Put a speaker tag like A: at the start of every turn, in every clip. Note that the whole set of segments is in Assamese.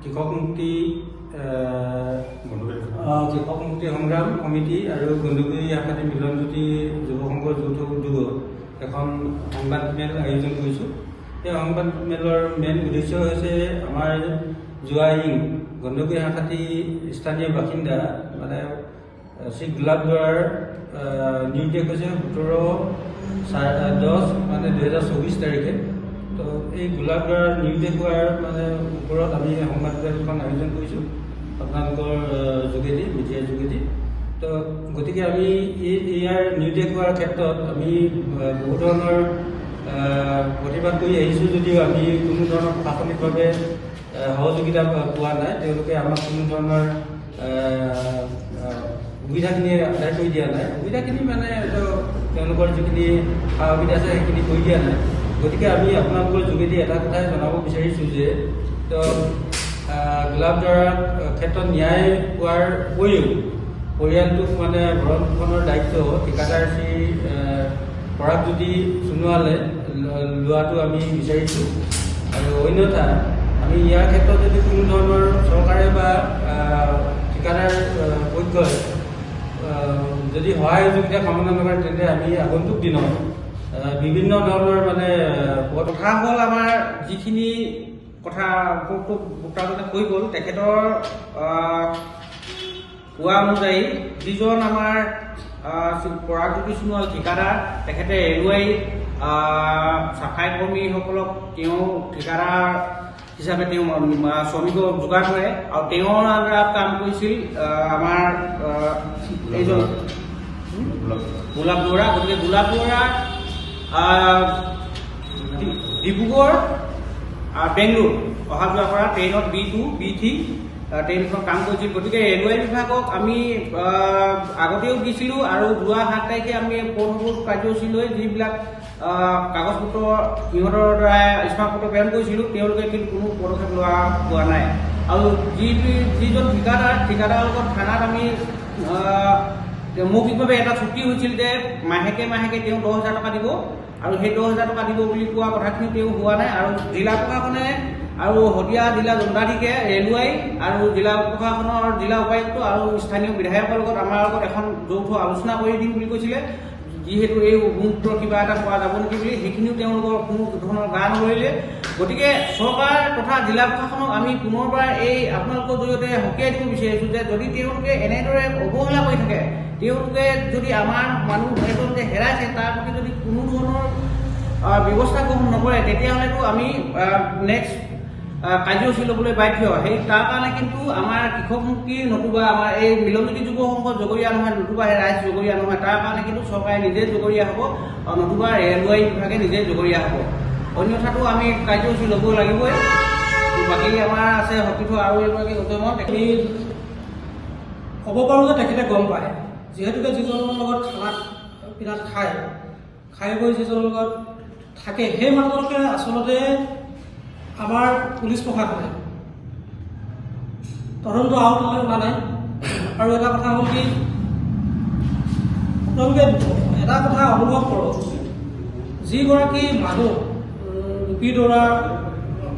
A: কৃষক মুক্তি সংগ্ৰাম সমিতি আৰু গণ্ডগুৰি আশাতি মিলনজ্যোতি যুৱ সংঘৰ যৌথ উদ্যোগত এখন সংবাদ মেল আয়োজন কৰিছোঁ। এই সংবাদ মেলৰ মেইন উদ্দেশ্য হৈছে আমাৰ জোৱাইং গণ্ডগুৰি আশাতি স্থানীয় বাসিন্দা মানে শ্ৰী গোলাপ বৰাৰ নিৰ্দেশ হৈছে 17/10 মানে 2024 তাৰিখে। তো এই গোলাপ বৰাৰ নিৰ্দেশ হোৱাৰ মানে ওপৰত আমি সংবাদ মেলখন আয়োজন কৰিছোঁ আপোনালোকৰ যোগেদি, মিডিয়াৰ যোগেদি। তো গতিকে আমি ইয়াৰ নিৰ্দেশ হোৱাৰ ক্ষেত্ৰত আমি বহু ধৰণৰ প্ৰতিবাদ কৰি আহিছোঁ যদিও আমি কোনো ধৰণৰ প্ৰশাসনিকভাৱে সহযোগিতা পোৱা নাই। তেওঁলোকে আমাক কোনো ধৰণৰ সুবিধাখিনি আদায় কৰি দিয়া নাই। সুবিধাখিনি মানে তেওঁলোকৰ যিখিনি সা সুবিধা আছে সেইখিনি কৰি দিয়া নাই। গতিকে আমি আপোনালোকৰ যোগেদি এটা কথাই জনাব বিচাৰিছোঁ যে তো গোলাপ বৰাৰ ক্ষেত্ৰত ন্যায় পোৱাৰ উপৰিও পৰিয়ালটোক মানে ভৰণ পোষণৰ দায়িত্ব ঠিকাদাৰ শ্ৰী পৰাগজ্যোতি সোণোৱালে লোৱাটো আমি বিচাৰিছোঁ। আৰু অন্যথা আমি ইয়াৰ ক্ষেত্ৰত যদি কোনো ধৰণৰ চৰকাৰে বা ঠিকাদাৰ পক্ষই যদি সহায় সহযোগিতা কামনা নকৰে তেন্তে আমি আগন্তুক দিনত বিভিন্ন ধৰণৰ মানে কথা হ'ল আমাৰ যিখিনি কথা বক্তাজনে কৈ গ'ল তেখেতৰ কোৱা অনুযায়ী যিজন আমাৰ পৰাগজ্যোতি সোণোৱাল ঠিকাদাৰ তেখেতে ৰেলৱাই চাফাই কৰ্মীসকলক তেওঁ ঠিকাদাৰ হিচাপে তেওঁ শ্ৰমিকক যোগাৰ কৰে আৰু তেওঁৰ আণ্ডাৰত কাম কৰিছিল আমাৰ এইজন গোলাপ বৰা। গতিকে গোলাপ বৰা ডিব্ৰুগড় বেংগলোৰ অহা যোৱা কৰা ট্ৰেইনত B2 B3 ট্ৰেইনখন কাম কৰিছিল। গতিকে ৰেলৱে বিভাগক আমি আগতেও দিছিলোঁ আৰু যোৱা 7 তাৰিখে আমি পৌৰসভাৰ কাৰ্যসূচী লৈ যিবিলাক কাগজ পত্ৰ সিহঁতৰ দ্বাৰা স্মাৰকপত্ৰ প্ৰেৰণ কৰিছিলোঁ তেওঁলোকে কিন্তু কোনো পদক্ষেপ লোৱা হোৱা নাই। আৰু যিজন ঠিকাদাৰৰ লগত থানাত আমি মৌখিকভাৱে এটা চুক্তি হৈছিল যে মাহেকে তেওঁ 10,000 টকা দিব আৰু সেই 10,000 টকা দিব বুলি কোৱা কথাখিনি তেওঁ হোৱা নাই। আৰু জিলা প্ৰশাসনে আৰু শদিয়া জিলা দণ্ডাধীশে ৰেলৱাই আৰু জিলা প্ৰশাসনৰ জিলা উপায়ুক্ত আৰু স্থানীয় বিধায়কৰ লগত আমাৰ লগত এখন যৌথ আলোচনা কৰি দিম বুলি কৈছিলে। যিহেতু এই মুক্ত কিবা এটা পোৱা যাব নেকি বুলি সেইখিনিও তেওঁলোকৰ কোনো ধৰণৰ গা নকৰিলে। গতিকে চৰকাৰ তথা জিলা প্ৰশাসনক আমি পুনৰবাৰ এই আপোনালোকৰ জৰিয়তে সকীয়াই দিব বিচাৰিছোঁ যে যদি তেওঁলোকে এনেদৰে অৱহেলা কৰি থাকে, তেওঁলোকে যদি আমাৰ মানুহ এজন যে হেৰাইছে তাৰ প্ৰতি যদি কোনো ধৰণৰ ব্যৱস্থা গ্ৰহণ নকৰে তেতিয়াহ'লেতো আমি নেক্সট কাৰ্যসূচী ল'বলৈ বাধ্য। সেই তাৰ কাৰণে কিন্তু আমাৰ কৃষক মুক্তি নতুবা আমাৰ এই মিলনজ্যোতি যুৱ সংঘ জগৰীয়া নহয়, নতুবা ৰাইজ জগৰীয়া নহয়। তাৰ কাৰণে কিন্তু চৰকাৰে নিজে জগৰীয়া হ'ব নতুবা ৰেলৱাই বিভাগে নিজে জগৰীয়া হ'ব। অন্যথাটো আমি কাৰ্যসূচী ল'ব লাগিবই। বাকী আমাৰ আছে সতীৰ্থ আৰু এগৰাকী উদ্যমত আমি ক'ব পাৰোঁ যে তেখেতে গম পায়, যিহেতুকে যিজনৰ লগত খানাত পিনাত খাই বৈ যিজনৰ লগত থাকে সেই মানুহজনকে আচলতে আমাৰ পুলিচ প্ৰশাসনে তদন্ত আওতালৈ অনা নাই। আৰু এটা কথা হ'ল কি আপোনালোকে এটা কথা অনুভৱ কৰক, যিগৰাকী মানুহ ৰুপী বৰাৰ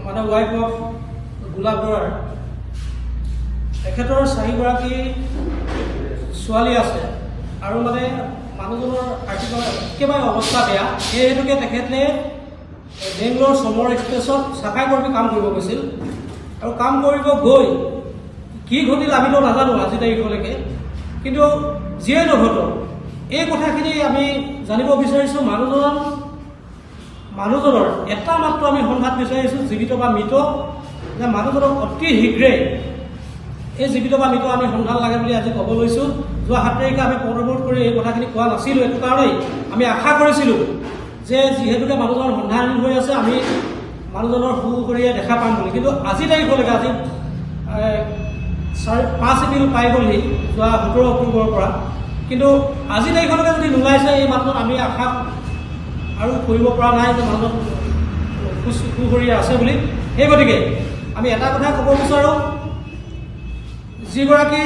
A: মানে ৱাইফ অফ গোলাপ বৰাৰ তেখেতৰ 4গৰাকী ছোৱালী আছে আৰু মানে মানুহজনৰ আৰ্থিক একেবাৰে অৱস্থা বেয়া। সেই হেতুকে তেখেতে বেংগলোৰ চমৰ এক্সপ্ৰেছত চাফাই কৰ্মী কাম কৰিব গৈছিল আৰু কাম কৰিব গৈ কি ঘটিল আমিতো নাজানো আজি তাৰিখলৈকে। কিন্তু যিয়ে নঘটক এই কথাখিনি আমি জানিব বিচাৰিছোঁ। মানুহজনৰ এটা মাত্ৰ আমি সংবাদ বিচাৰিছোঁ, জীৱিত বা মৃত, যে মানুহজনক অতি শীঘ্ৰে এই জীৱিত বা মৃত আমি সন্ধান লাগে বুলি আজি ক'ব লৈছোঁ। যোৱা 7 তাৰিখে আমি পৰৱৰ্তী কৰি এই কথাখিনি কোৱা নাছিলোঁ। এইটো কাৰণেই আমি আশা কৰিছিলোঁ যে যিহেতুকে মানুহজনৰ সন্ধান হৈ আছে আমি মানুহজনৰ সুখৰীয়ে দেখা পাম বুলি। কিন্তু আজি তাৰিখলৈকে আজি 5 এপ্ৰিল পাই গ'লহি যোৱা 17 অক্টোবৰৰ পৰা, কিন্তু আজি তাৰিখলৈকে যদি নোলাইছে এই মানুহজন আমি আশা আৰু কৰিব পৰা নাই যে মানুহজন সুখৰীয়ে আছে বুলি। সেই গতিকে আমি এটা কথা ক'ব বিচাৰোঁ, যিগৰাকী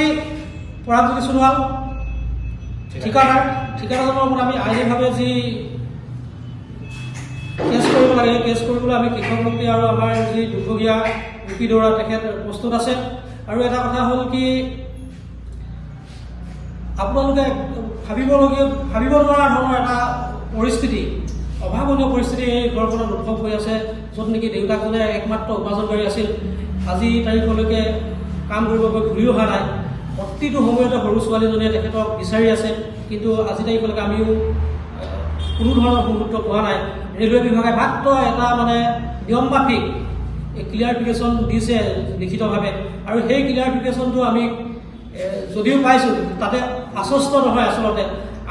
A: পৰাগজ্যোতি সোণোৱাল ঠিকাদাৰজনৰ ওপৰত আমি আইনীভাৱে যি কেছ কৰিব লাগে, কেছ কৰিবলৈ আমি কৃষক মুক্তি আৰু আমাৰ যি দুৰ্ভগীয়া
B: স্পীড দৌৰা তেখেত প্ৰস্তুত আছে। আৰু এটা কথা হ'ল কি আপোনালোকে ভাবিব নোৱাৰা ধৰণৰ এটা পৰিস্থিতি, অভাৱনীয় পৰিস্থিতি এই ঘৰখনত উদ্ভৱ হৈ আছে, য'ত নেকি দেউতাকজনে একমাত্ৰ উপাৰ্জনকাৰী আছিল। আজি তাৰিখলৈকে কাম কৰিব গৈ ঘূৰি অহা নাই। প্ৰতিটো সময়তে সৰু ছোৱালীজনীয়ে তেখেতক বিচাৰি আছে, কিন্তু আজি তাৰিখলৈকে আমিও কোনো ধৰণৰ গুৰুত্ব পোৱা নাই। ৰেলৱে বিভাগে মাত্ৰ এটা মানে নিয়মমাফিক ক্লিয়াৰিফিকেশ্যন দিছে লিখিতভাৱে, আৰু সেই ক্লিয়াৰিফিকেশ্যনটো আমি যদিও পাইছোঁ তাতে আশ্বস্ত নহয়। আচলতে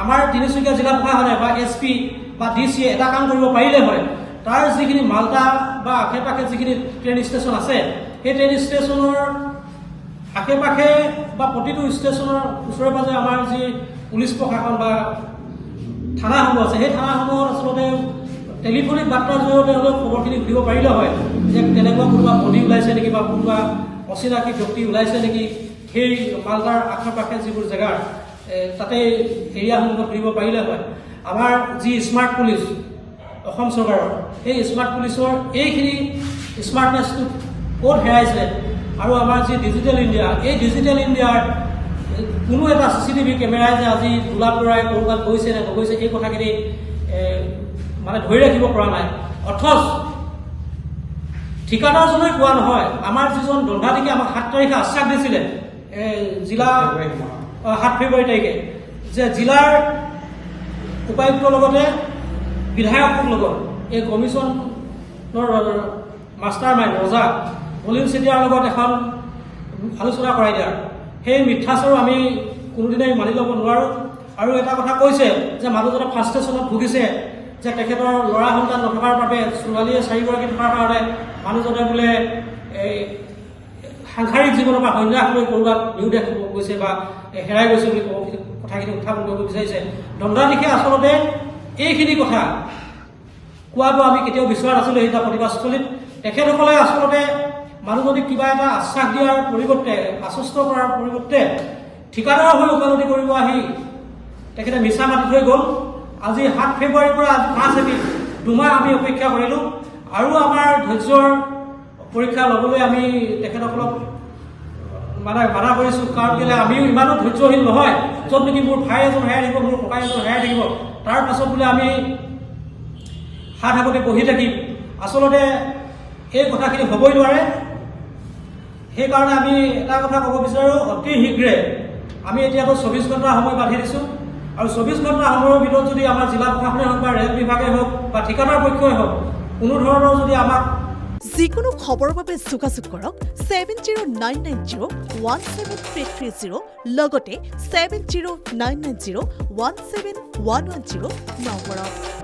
B: আমাৰ তিনিচুকীয়া জিলা প্ৰশাসনে বা SP বা DC এটা কাম কৰিব পাৰিলে হয়, তাৰ যিখিনি মাল্টা বা আশে পাশে যিখিনি ট্ৰেইন ষ্টেচন আছে, সেই ট্ৰেইন ষ্টেচনৰ আশে পাশে বা প্ৰতিটো ষ্টেচনৰ ওচৰে পাজৰে আমাৰ যি পুলিচ প্ৰশাসন বা থানাসমূহ আছে, সেই থানাসমূহত আচলতে টেলিফোনিক বাৰ্তাৰ জৰিয়তে হ'লেও খবৰখিনি দিব পাৰিলে হয় যে তেনেকুৱা কোনোবা বডি ওলাইছে নেকি বা কোনোবা অচিনাকি ব্যক্তি ওলাইছে নেকি সেই মালদাৰ আশে পাশে যিবোৰ জেগাৰ তাতে এৰিয়াসমূহত দিব পাৰিলে হয়। আমাৰ যি স্মাৰ্ট পুলিচ অসম চৰকাৰৰ, এই স্মাৰ্ট পুলিচৰ এইখিনি স্মাৰ্টনেছটো ক'ত হেৰাইছে, আৰু আমাৰ যি ডিজিটেল ইণ্ডিয়া, এই ডিজিটেল ইণ্ডিয়াৰ কোনো এটা CCTV কেমেৰাই যে আজি গোলাপ বৰাই ক'ৰবাত গৈছে নে নগৈছে এই কথাখিনি মানে ধৰি ৰাখিব পৰা নাই। অথচ ঠিকাদাৰজনে কোৱা নহয়, আমাৰ যিজন দণ্ডাধীশে আমাক 7 তাৰিখে আশ্বাস দিছিলে, জিলা 7 ফেব্ৰুৱাৰী তাৰিখে, যে জিলাৰ উপায়ুক্তৰ লগতে বিধায়কৰ লগত এই কমিশ্যনৰ মাষ্টাৰ মাইণ্ড ৰজা বলিন চেতিয়াৰ লগত এখন আলোচনা কৰাই দিয়াৰ, সেই মিথ্যাচাৰো আমি কোনোদিনেই মানি ল'ব নোৱাৰোঁ। আৰু এটা কথা কৈছে যে মানুহজনে ফ্ৰাষ্ট্ৰেশ্যনত ভুগিছে, যে তেখেতৰ ল'ৰা সন্তান নথকাৰ বাবে, ছোৱালীয়ে 4গৰাকী থকাৰ কাৰণে মানুহজনে বোলে সাংসাৰিক জীৱনৰ পৰা সন্যাস লৈ ক'ৰবাত নিউ দেশ গৈছে বা হেৰাই গৈছে বুলি কথাখিনি উত্থাপন কৰিব বিচাৰিছে। দণ্ডাধীশে আচলতে এইখিনি কথা কোৱাটো আমি কেতিয়াও বিচৰা নাছিলোঁ সেই প্ৰতিবাদস্থলীত। তেখেতসকলে আচলতে মানুহজনীক কিবা এটা আশ্বাস দিয়াৰ পৰিৱৰ্তে, আশ্বস্ত কৰাৰ পৰিৱৰ্তে ঠিকাদাৰ হৈ ওকালতি কৰিব আহি তেখেতে মিছা মাতি থৈ গ'ল। আজি 7 ফেব্ৰুৱাৰীৰ পৰা 5 এপ্ৰিল 2 মাহ আমি অপেক্ষা কৰিলোঁ, আৰু আমাৰ ধৈৰ্যৰ পৰীক্ষা ল'বলৈ আমি তেখেতসকলক মানে বাধা কৰিছোঁ। কাৰণ কেলৈ আমিও ইমানো ধৈৰ্যশীল নহয়, য'ত নেকি মোৰ ভাই এজন হেৰাই থাকিব, মোৰ ককাই এজন হেৰাই থাকিব, তাৰ পাছত বোলে আমি হাত আগতে বহি থাকিম। আচলতে এই কথাখিনি হ'বই নোৱাৰে। সেইকাৰণে আমি এটা কথা ক'ব বিচাৰোঁ, অতি শীঘ্ৰে আমি এতিয়াতো 24 ঘণ্টা সময় বান্ধি দিছোঁ, আৰু 24 ঘণ্টা সময়ৰ ভিতৰত যদি আমাৰ জিলা প্ৰশাসনে হওক বা ৰেল বিভাগে হওক বা ঠিকাদাৰ পক্ষই হওক কোনো ধৰণৰ যদি আমাক
C: যিকোনো খবৰৰ বাবে যোগাযোগ কৰক 7099017330 লগতে 7099017110 নম্বৰত।